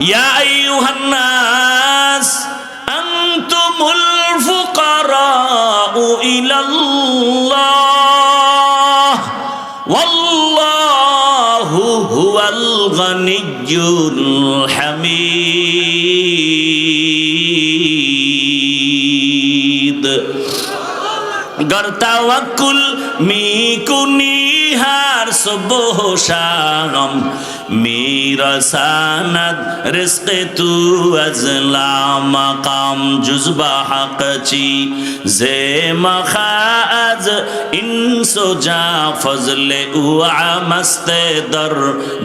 ইয়া আইয়ুহান নাস আনতুমুল ফুকারাউ ইলাল্লাহ ওয়াল্লাহু হুয়াল গানিয়্যুল হামিদ। गर तवक्कुल मी कुनिहार सुबह शाम मेरा सानद रिस्क तू अजला मकाम जुज़बा हक़ची जे मखाज इंसो जा फजले उआ मस्ते दर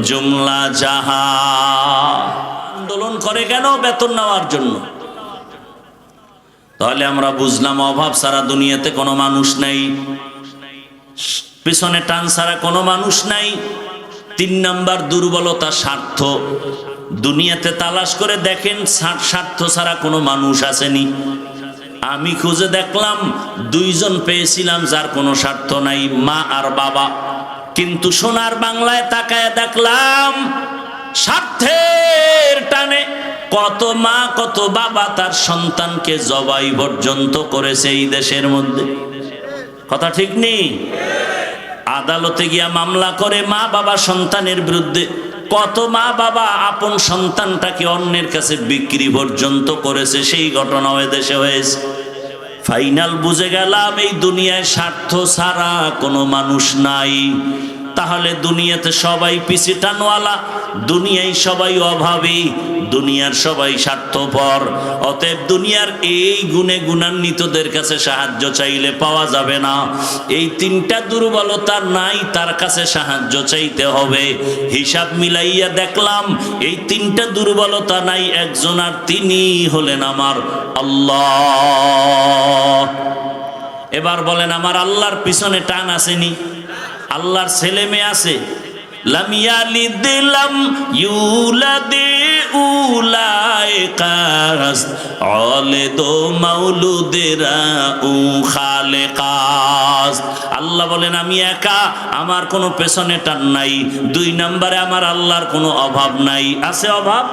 जुमला जहा। आंदोलन करे केन बेतन नेওয়ার জন্য। তাহলে আমরা বুঝলাম অভাব ছাড়া দুনিয়াতে কোনো মানুষ নাই, পিছনে টান ছাড়া কোনো মানুষ নাই। ৩ নাম্বার দুর্বলতা স্বার্থ। দুনিয়াতে তালাশ করে দেখেন স্বার্থ ছাড়া কোনো মানুষ আসেনি। আমি খুঁজে দেখলাম 2 জন পেয়েছিলাম যার কোনো স্বার্থ নাই, মা আর বাবা। কিন্তু সোনার বাংলায় তাকায় দেখলাম স্বার্থের টানে কত মা কত বাবা তার সন্তানকে জবাই পর্যন্ত করেছে এই দেশের মধ্যে। কথা ঠিক নেই? আদালতে গিয়া মামলা করে মা বাবা সন্তানের বিরুদ্ধে। কত মা বাবা আপন সন্তানটাকে অন্যের কাছে বিক্রি পর্যন্ত করেছে, সেই ঘটনাও দেশে হয়েছে। ফাইনাল বুঝে গেলাম এই দুনিয়ায় স্বার্থ ছাড়া কোনো মানুষ নাই। তাহলে দুনিয়াতে সবাই পিছে টানওয়ালা, দুনিয়ায় সবাই অভাবী, দুনিয়ার সবাই স্বার্থপর। অতএব দুনিয়ার এই গুণে গুণান্বিতদের কাছে সাহায্য চাইলে পাওয়া যাবে না। এই 3টা দুর্বলতা নাই, তার কাছে সাহায্য চাইতে হবে। হিসাব মিলাইয়া দেখলাম এই 3টা দুর্বলতা নাই একজন, আর তিনি হলেন আমার আল্লাহ। এবার বলেন আমার আল্লাহর পিছনে টান আসেনি? আল্লাহর ছেলে মেয়ে আছে? লাম ইয়ালিদ লাম ইউলাদ উলাইকাস আলিদু মাউলুদেরা উ খালেকাস। আল্লাহ বলেন আমি একা, আমার কোনো পেছনে টান নাই। 2 নম্বরে আমার আল্লাহর কোনো অভাব নাই। আছে অভাব?